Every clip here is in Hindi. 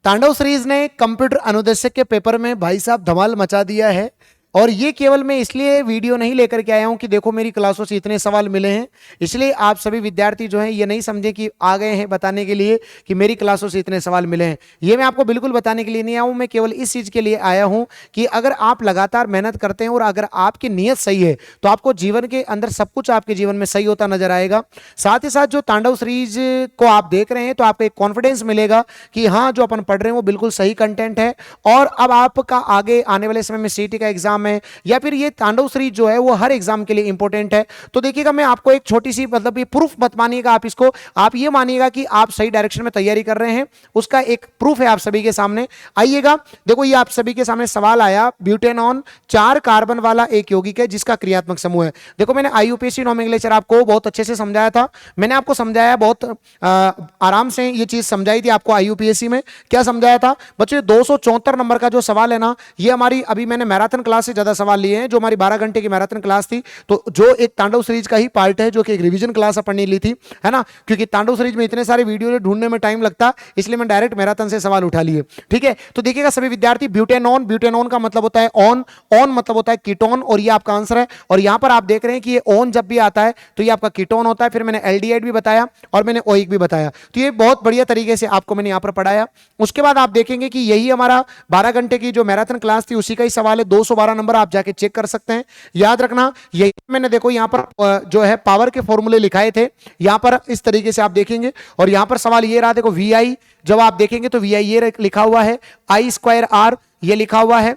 तांडव सीरीज ने कंप्यूटर अनुदेशक के पेपर में भाई साहब धमाल मचा दिया है। और ये केवल मैं इसलिए वीडियो नहीं लेकर के आया हूं कि देखो मेरी क्लासों से इतने सवाल मिले हैं, इसलिए आप सभी विद्यार्थी जो हैं ये नहीं समझे कि आ गए हैं बताने के लिए कि मेरी क्लासों से इतने सवाल मिले हैं। ये मैं आपको बिल्कुल बताने के लिए नहीं आया हूं, मैं केवल इस चीज के लिए आया हूं कि अगर आप लगातार मेहनत करते हैं और अगर आपकी नीयत सही है तो आपको जीवन के अंदर सब कुछ आपके जीवन में सही होता नजर आएगा। साथ ही साथ जो तांडव सीरीज को आप देख रहे हैं तो आपको एक कॉन्फिडेंस मिलेगा कि हाँ जो अपन पढ़ रहे हैं वो बिल्कुल सही कंटेंट है। और अब आपका आगे आने वाले समय में सीटी का एग्जाम है या फिर ये तांडव सीरीज जो है वो हर एग्जाम के लिए इंपॉर्टेंट है। तो देखिएगा मैं आपको एक छोटी सी मतलब ये प्रूफ मत मानिएगा, आप इसको आप ये मानिएगा कि आप सही डायरेक्शन में तैयारी कर रहे हैं, उसका एक प्रूफ है आप सभी के सामने। आइएगा देखो ये आप सभी के सामने सवाल आया, ब्यूटेनॉन 4 कार्बन वाला एक यौगिक है जिसका क्रियात्मक समूह है। देखो मैंने आईयूपीएसी नोमेनक्लेचर आपको बहुत अच्छे से समझाया था, मैंने आपको समझाया बहुत आराम से ये चीज समझाई थी आपको। आईयूपीएसी में क्या समझाया था बच्चों, 274 नंबर का जो सवाल है ना, ये हमारी अभी मैंने मैराथन क्लास से ज्यादा सवाल लिए हैं, जो हमारी 12 घंटे की मैराथन क्लास थी, तो जो एक तांडव सीरीज का ही पार्ट है, जो कि एक रिवीजन क्लास अपन ने ली थी, है ना, क्योंकि तांडव सीरीज में इतने सारे वीडियो ढूंढने में टाइम लगता, इसलिए मैं डायरेक्ट मैराथन से सवाल उठा लिए। ठीक है, तो देखिएगा सभी विद्यार्थी, ब्यूटेनॉन, ब्यूटेनॉन का मतलब होता है ऑन, ऑन मतलब होता है कीटोन, और ये आपका आंसर है। और यहां पर आप देख रहे हैं कि ये ऑन जब भी आता है तो ये आपका कीटोन होता है। फिर मैंने एल्डिहाइड भी बताया और मैंने ओइक भी बताया, तो ये बहुत बढ़िया तरीके से आपको मैंने यहां पर पढ़ाया। उसके बाद आप देखेंगे कि यही हमारा 12 घंटे की जो मैराथन क्लास थी उसी का ही सवाल है, 212 नंबर आप जाके चेक कर सकते हैं। याद रखना यही मैंने देखो यहां पर जो है पावर के फॉर्मूले लिखाए थे, यहां पर इस तरीके से आप देखेंगे। और यहां पर सवाल ये रहा, देखो वी आई जब आप देखेंगे तो वी आई ये लिखा हुआ है, आई स्क्वायर आर ये लिखा हुआ है,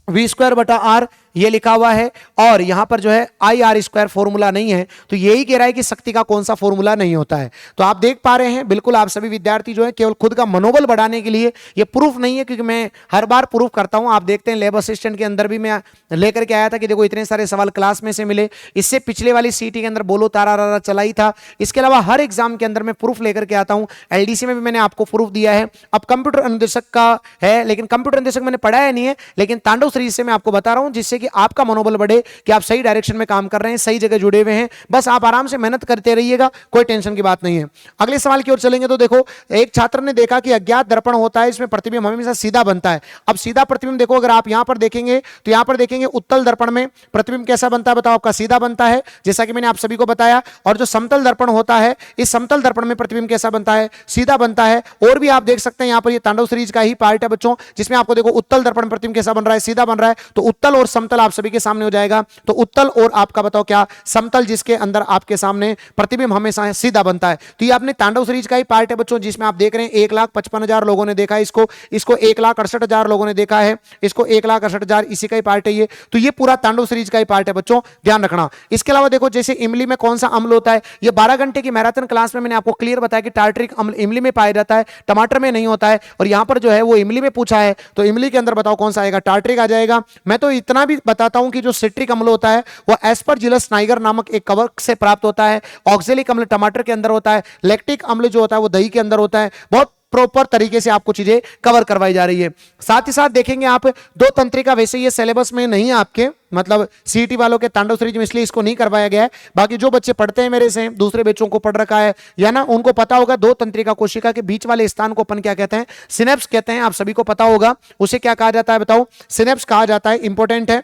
वी स्क्वायर बटा आर ये लिखा हुआ है, और यहां पर जो है आई आर स्क्वायर फॉर्मूला नहीं है, तो यही कह रहा है कि शक्ति का कौन सा फॉर्मूला नहीं होता है। तो आप देख पा रहे हैं बिल्कुल आप सभी विद्यार्थी जो है केवल खुद का मनोबल बढ़ाने के लिए, ये प्रूफ नहीं है क्योंकि मैं हर बार प्रूफ करता हूं। आप देखते हैं लैब असिस्टेंट के अंदर भी मैं लेकर के आया था कि देखो इतने सारे सवाल क्लास में से मिले, इससे पिछले वाली सीटी के अंदर बोलो तारा चला ही था। इसके अलावा हर एग्जाम के अंदर मैं प्रूफ लेकर के आता हूं, एलडीसी में भी मैंने आपको प्रूफ दिया है। अब कंप्यूटर अनुदेशक का है, लेकिन कंप्यूटर अनुदेशक मैंने पढ़ाया नहीं है, लेकिन तांडव सीरीज से मैं आपको बता रहा हूं जिससे कि आपका मनोबल बढ़े कि आप सही डायरेक्शन में काम कर रहे हैं, सही जगह जुड़े हुए हैं। बस आप आराम से मेहनत करते रहिएगा, कोई टेंशन की बात नहीं है। अगले सवाल की ओर चलेंगे तो देखो एक छात्र ने देखा कि अज्ञात दर्पण होता है, इसमें प्रतिबिंब हमेशा सीधा बनता है। अब सीधा प्रतिबिंब देखो अगर आप यहां पर देखेंगे तो यहां पर देखेंगे उत्तल दर्पण में प्रतिबिंब कैसा बनता है, बताओ आपका सीधा बनता है, जैसा कि मैंने आप सभी को बताया। और जो समतल दर्पण होता है, इस समतल दर्पण में प्रतिबिंब कैसा बनता है, सीधा बनता है। और भी आप देख सकते हैं यहां पर ये तांडव सीरीज का ही पार्ट है बच्चों, जिसमें आपको देखो उत्तल दर्पण प्रतिबिंब कैसा बन रहा है, सीधा बन रहा है। तो उत्तल और समतल आप सभी के सामने हो जाएगा, तो उत्तल और आपका बताओ क्या समतल, जिसके अंदर आपके सामने प्रतिबिंब हमेशा सीधा बनता है। तो ये आपने तांडव सीरीज का ही पार्ट है बच्चों, जिसमें आप देख रहे हैं 1,55,000 लोगों ने देखा है इसको, इसको 1,68,000 लोगों ने देखा है, इसको 1,68,000, इसी का ही पार्ट है ये। तो ये पूरा तांडव सीरीज का ही पार्ट है बच्चों, ध्यान रखना। इसके अलावा देखो जैसे इमली में कौन सा अम्ल होता है, ये 12 घंटे की मैराथन क्लास में मैंने आपको क्लियर बताया कि टार्टरिक अम्ल इमली में पाया जाता है, टमाटर में नहीं होता है। और यहां पर जो है वो इमली में पूछा है, तो इमली के अंदर बताओ कौन सा आएगा, टार्टरिक आ जाएगा। मैं तो इतना भी बताता हूं कि जो सिट्रिक अम्ल होता है वो एस्परजिलस नाइगर नामक एक कवक से प्राप्त होता है, ऑक्जेलिक अम्ल टमाटर के अंदर होता है, लैक्टिक अम्ल जो होता है वो दही के अंदर होता है। बहुत प्रॉपर तरीके से आपको चीजें कवर करवाई जा रही है। साथ ही साथ देखेंगे आप दो तंत्रिका, वैसे ये सिलेबस में नहीं है आपके, मतलब सीईटी वालों के तांडव सीरीज में, इसलिए इसको नहीं करवाया गया है। बाकी जो बच्चे पढ़ते हैं मेरे से, दूसरे बच्चों को पढ़ रखा है या ना, उनको पता होगा दो तंत्रिका कोशिका के बीच वाले स्थान को अपन क्या कहते हैं, सिनेप्स कहते हैं। आप सभी को पता होगा उसे क्या कहा जाता है, बताओ, सिनेप्स कहा जाता है, इंपॉर्टेंट है।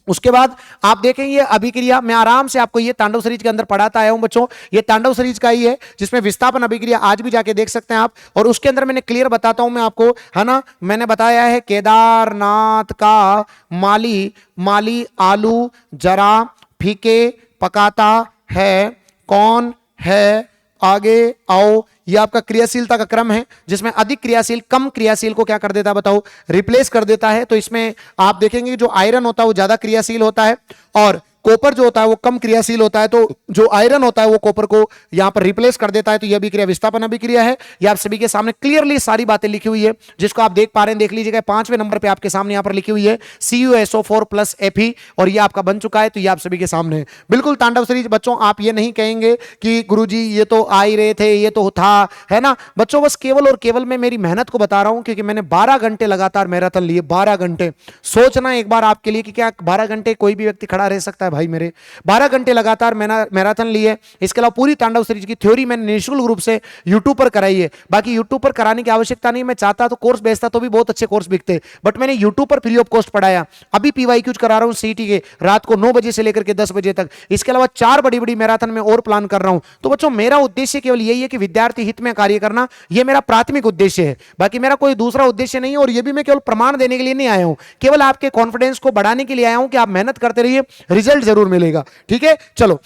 उसके बाद आप देखेंगे अभिक्रिया, मैं आराम से आपको ये तांडव सीरीज के अंदर पढ़ाता आया हूं बच्चों, ये तांडव सीरीज का ही है, जिसमें विस्थापन अभिक्रिया आज भी जाके देख सकते हैं आप। और उसके अंदर मैंने क्लियर बताता हूं मैं आपको, है ना, मैंने बताया है केदारनाथ का माली आलू जरा फीके पकाता है, कौन है, आगे आओ। यह आपका क्रियाशीलता का क्रम है, जिसमें अधिक क्रियाशील कम क्रियाशील को क्या कर देता है, बताओ, रिप्लेस कर देता है। तो इसमें आप देखेंगे जो आयरन होता है वो ज्यादा क्रियाशील होता है, और कॉपर जो होता है वो कम क्रियाशील होता है। तो जो आयरन होता है वो कॉपर को यहां पर रिप्लेस कर देता है। तो यह भी क्रिया विस्थापन अभिक्रिया है। यह आप सभी के सामने क्लियरली सारी बातें लिखी हुई है, जिसको आप देख पा रहे हैं, देख लीजिएगा। 5वें नंबर पे आपके सामने यहां पर लिखी हुई है CuSO4 + Fe, और ये आपका बन चुका है। तो ये आप सभी के सामने है बिल्कुल तांडव सीरीज बच्चों। आप ये नहीं कहेंगे कि गुरुजी ये तो आ ही रहे थे, ये तो था, है ना बच्चों। बस केवल और केवल मैं मेरी मेहनत को बता रहा हूं, क्योंकि मैंने 12 घंटे लगातार मैराथन लिए, 12 घंटे। सोचना एक बार आपके लिए कि क्या 12 घंटे कोई भी व्यक्ति खड़ा रह सकता है भाई मेरे। 12 घंटे लगातार मैराथन ली है। इसके अलावा पूरी तांडव सीरीज की थ्योरी मैंने निःशुल्क रूप से यूट्यूब पर कराई है। बाकी यूट्यूब पर कराने की आवश्यकता नहीं, मैं चाहता तो कोर्स बेचता तो भी बहुत अच्छे कोर्स बिकते, बट मैंने यूट्यूब पर फ्री ऑफ कॉस्ट पढ़ाया। अभी पीवाईक्यूज करा रहा हूं सीटी के, रात को 9 बजे से लेकर के 10 बजे तक। इसके अलावा 4 बड़ी बड़ी मैराथन में और प्लान कर रहा हूं। तो बच्चों मेरा उद्देश्य केवल यही है कि विद्यार्थी हित में कार्य करना, यह मेरा प्राथमिक उद्देश्य है। बाकी मेरा कोई दूसरा उद्देश्य नहीं है, और यह भी मैं केवल प्रमाण देने के लिए नहीं आया हूं, केवल आपके कॉन्फिडेंस को बढ़ाने के लिए आया हूं कि आप मेहनत करते रहिए, रिजल्ट जरूर मिलेगा। ठीक है, चलो।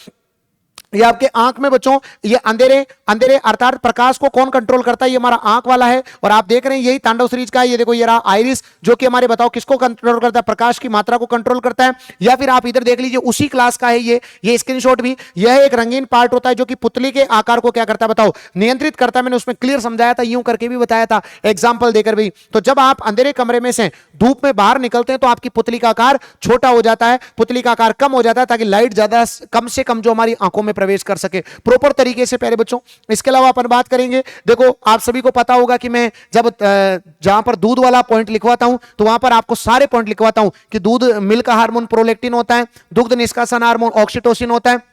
ये आपके आंख में बच्चों, ये अंधेरे अंधेरे अर्थात प्रकाश को कौन कंट्रोल करता है? ये हमारा आंख वाला है, और आप देख रहे हैं यही तांडव सीरीज का है। ये देखो, ये रहा आइरिस, जो कि हमारे बताओ किसको कंट्रोल करता है? प्रकाश की मात्रा को कंट्रोल करता है। या फिर आप इधर देख लीजिए, उसी क्लास का है ये स्क्रीनशॉट भी। यह एक रंगीन पार्ट होता है जो कि पुतली के आकार को क्या करता है बताओ? नियंत्रित करता है। मैंने उसमें क्लियर समझाया था, यूं करके भी बताया था एग्जाम्पल देकर भी। तो जब आप अंधेरे कमरे में से धूप में बाहर निकलते हैं तो आपकी पुतली का आकार छोटा हो जाता है, पुतली का आकार कम हो जाता है, ताकि लाइट ज्यादा कम से कम जो हमारी आंखों में प्रवेश कर सके प्रॉपर तरीके से प्यारे बच्चों। इसके अलावा अपन बात करेंगे, देखो आप सभी को पता होगा कि मैं जब जहां पर दूध वाला पॉइंट लिखवाता हूं तो वहां पर आपको सारे पॉइंट लिखवाता हूं कि दूध मिल्क हार्मोन प्रोलैक्टिन होता है, दुग्ध निष्कासन हार्मोन ऑक्सीटोसिन होता है,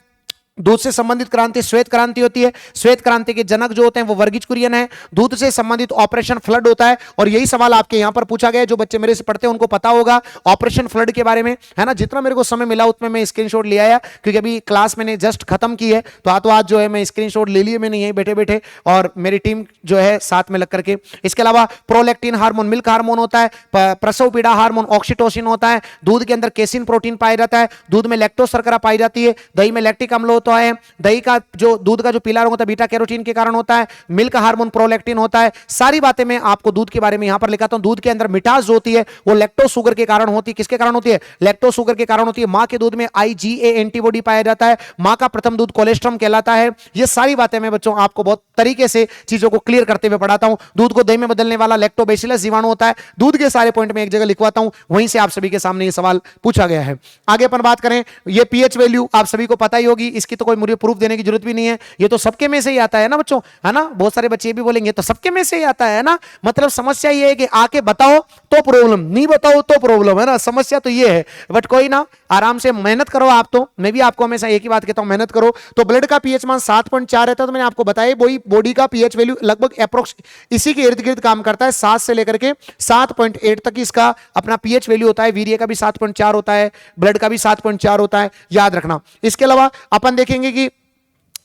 दूध से संबंधित क्रांति श्वेत क्रांति होती है, श्वेत क्रांति के जनक जो होते हैं वो वर्गीज कुरियन है, दूध से संबंधित ऑपरेशन फ्लड होता है। और यही सवाल आपके यहां पर पूछा गया है, जो बच्चे मेरे से पढ़ते हैं उनको पता होगा ऑपरेशन फ्लड के बारे में, है ना। जितना मेरे को समय मिला उतना मैं स्क्रीनशॉट ले आया, क्योंकि अभी क्लास मैंने जस्ट खत्म की है, तो आज जो है मैं स्क्रीनशॉट ले लिए मैंने यहीं बैठे बैठे, और मेरी टीम जो है साथ में लग करके। इसके अलावा प्रोलैक्टिन हार्मोन मिल्क हार्मोन होता है, प्रसव पीड़ा हार्मोन ऑक्सीटोसिन होता है, दूध के अंदर केसिन प्रोटीन पाया जाता है, दूध में लैक्टोज शर्करा पाई जाती है, दही में लैक्टिक अम्ल होता है, दही का जो दूध का जो पीला रंग होता है बीटा कैरोटीन के कारण होता है, मिल्क हार्मोन प्रोलैक्टिन होता है। सारी बातें मैं आपको दूध के बारे में यहां पर लिखाता हूं। दूध के अंदर मिठास जो होती है वो लैक्टोज शुगर के कारण होती है। किसके कारण होती है? लैक्टोज शुगर के कारण होती है। मां के दूध में IgA एंटीबॉडी पाया जाता है, मां का प्रथम दूध कोलेस्ट्रम कहलाता है। ये सारी बातें मैं बच्चों आपको बहुत तरीके से चीजों को क्लियर करते हुए पढ़ाता हूं। दूध को दही में बदलने वाला लैक्टोबैसिलस जीवाणु होता है। दूध के सारे पॉइंट में एक जगह लिखवाता हूं, वहीं से आप सभी के सामने ये सवाल पूछा गया है। आगे अपन बात करें, ये पीएच वैल्यू आप सभी को पता ही होगी, इसकी तो कोई मुझे प्रूफ देने की जरूरत भी नहीं है, ये तो सबके में से ही आता है ना बच्चों, है ना। बहुत सारे बच्चे भी बोलेंगे तो सबके में से ही आता है ना। मतलब समस्या ये है कि आके बताओ तो प्रॉब्लम, नहीं बताओ तो प्रॉब्लम, है ना। समस्या तो ये है, बट कोई ना, आराम से मेहनत करो आप। तो मैं भी आपको हमेशा एक ही बात कहता हूं, मेहनत करो। तो ब्लड का पीएच मान 7.4 रहता है, तो मैंने आपको बताया वही बॉडी का पीएच वैल्यू लगभग अप्रोक्स इसी के इर्द गिर्द काम करता है। 7 से लेकर के 7.8 तक इसका अपना पीएच वैल्यू होता है। वीर्य का भी 7.4 होता है, ब्लड का भी 7.4 होता है, याद रखना। इसके अलावा अपन देखेंगे कि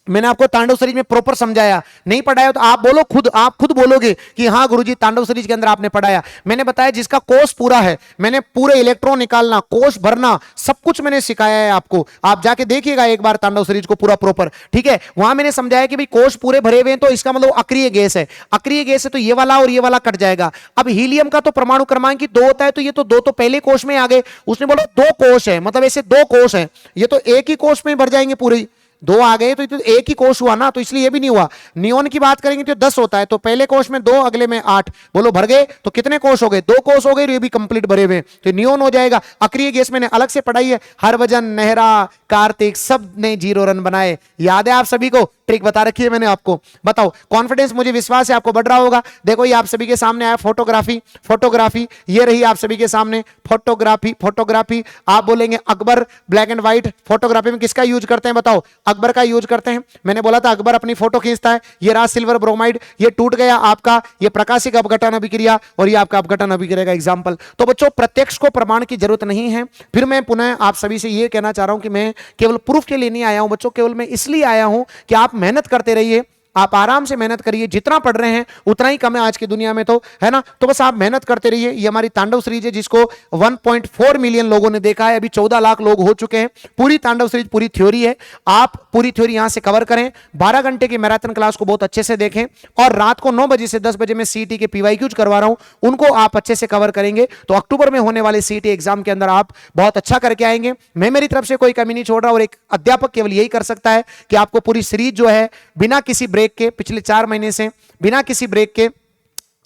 मैंने आपको तांडव सीरीज में प्रॉपर समझाया, नहीं पढ़ाया तो आप बोलो खुद, आप खुद बोलोगे कि हाँ गुरुजी तांडव सीरीज के अंदर आपने पढ़ाया। मैंने बताया जिसका कोष पूरा है, मैंने पूरे इलेक्ट्रॉन निकालना, कोष भरना, सब कुछ मैंने सिखाया है आपको। आप जाके देखिएगा एक बार तांडव सीरीज को पूरा प्रॉपर, ठीक है। वहां मैंने समझाया कि भाई कोष पूरे भरे हुए हैं तो इसका मतलब अक्रिय गैस है, अक्रिय गैस है तो ये वाला और ये वाला कट जाएगा। अब हीलियम का तो परमाणु क्रमांक 2 होता है, तो ये तो 2 तो पहले कोष में आ गए। उसने बोला 2 कोष है, मतलब ऐसे 2 कोष है, ये तो एक ही कोष में भर जाएंगे पूरे। 2 आ गए तो एक ही कोष हुआ ना, तो इसलिए ये भी नहीं हुआ। नियोन की बात करेंगे तो 10 होता है, तो पहले कोष में 2 अगले में 8, बोलो भर गए तो कितने कोष हो गए? 2 कोष हो गए, ये भी कंप्लीट भरे हुए, तो नियोन हो जाएगा। अक्रिय गैस मैंने अलग से पढ़ाई है, हरभजन, नेहरा, कार्तिक सब ने 0 रन बनाए, याद है आप सभी को, ट्रिक बता रखी है मैंने आपको। बताओ कॉन्फिडेंस, मुझे विश्वास है आपको बढ़ रहा होगा। देखो ये आप सभी के सामने आया फोटोग्राफी, फोटोग्राफी ये रही आप सभी के सामने फोटोग्राफी, फोटोग्राफी। आप बोलेंगे Akbar black and white, photography में किसका यूज करते हैं बताओ? अकबर का यूज करते हैं। मैंने बोला था अकबर अपनी फोटो खींचता है। ये रहा सिल्वर ब्रोमाइड, ये टूट गया आपका, ये प्रकाशिक अपघटन अभिक्रिया, और ये आपका अपघटन अभिक्रिया का एग्जाम्पल। तो बच्चों प्रत्यक्ष को प्रमाण की जरूरत नहीं है। फिर मैं पुनः आप सभी से ये कहना चाह रहा हूं कि मैं केवल प्रूफ के लिए नहीं आया हूं बच्चों, केवल मैं इसलिए आया हूं कि आप मेहनत करते रहिए, आप आराम से मेहनत करिए। जितना पढ़ रहे हैं उतना ही कम है आज की दुनिया में, तो है ना। तो बस आप मेहनत करते रहिए। ये हमारी तांडव सीरीज है जिसको 1.4 मिलियन लोगों ने देखा है, अभी 14 लाख लोग हो चुके हैं। पूरी तांडव सीरीज पूरी थ्योरी है, आप पूरी थ्योरी यहां से कवर करें। 12 घंटे की मैराथन क्लास को बहुत अच्छे से देखें, और रात को 9 बजे से 10 बजे में सीटी के पीवाईक्यूज करवा रहा हूं, उनको आप अच्छे से कवर करेंगे तो अक्टूबर में होने वाले सीटी एग्जाम के अंदर आप बहुत अच्छा करके आएंगे। मैं मेरी तरफ से कोई कमी नहीं छोड़ रहा, और एक अध्यापक केवल यही कर सकता है कि आपको पूरी सीरीज जो है बिना किसी ब्रेक के, पिछले 4 महीने से बिना किसी ब्रेक के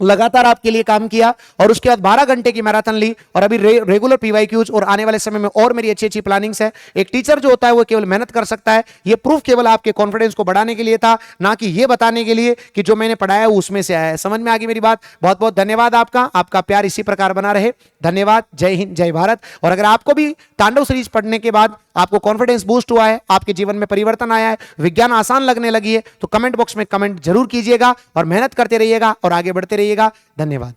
लगातार आपके लिए काम किया, और उसके बाद 12 घंटे की मैराथन ली, और अभी रेगुलर पीवाईक्यूज, और आने वाले समय में और मेरी अच्छी अच्छी प्लानिंग्स है। एक टीचर जो होता है वो केवल मेहनत कर सकता है। ये प्रूफ केवल आपके कॉन्फिडेंस को बढ़ाने के लिए था, ना कि ये बताने के लिए कि जो मैंने पढ़ाया वो उसमें से आया है। समझ में आ गई मेरी बात? बहुत बहुत धन्यवाद आपका प्यार इसी प्रकार बना रहे। धन्यवाद, जय हिंद, जय भारत। और अगर आपको भी तांडव सीरीज पढ़ने के बाद आपको कॉन्फिडेंस बूस्ट हुआ है, आपके जीवन में परिवर्तन आया है, विज्ञान आसान लगने लगी है, तो कमेंट बॉक्स में कमेंट जरूर कीजिएगा और मेहनत करते रहिएगा और आगे बढ़ते रहिएगा। धन्यवाद।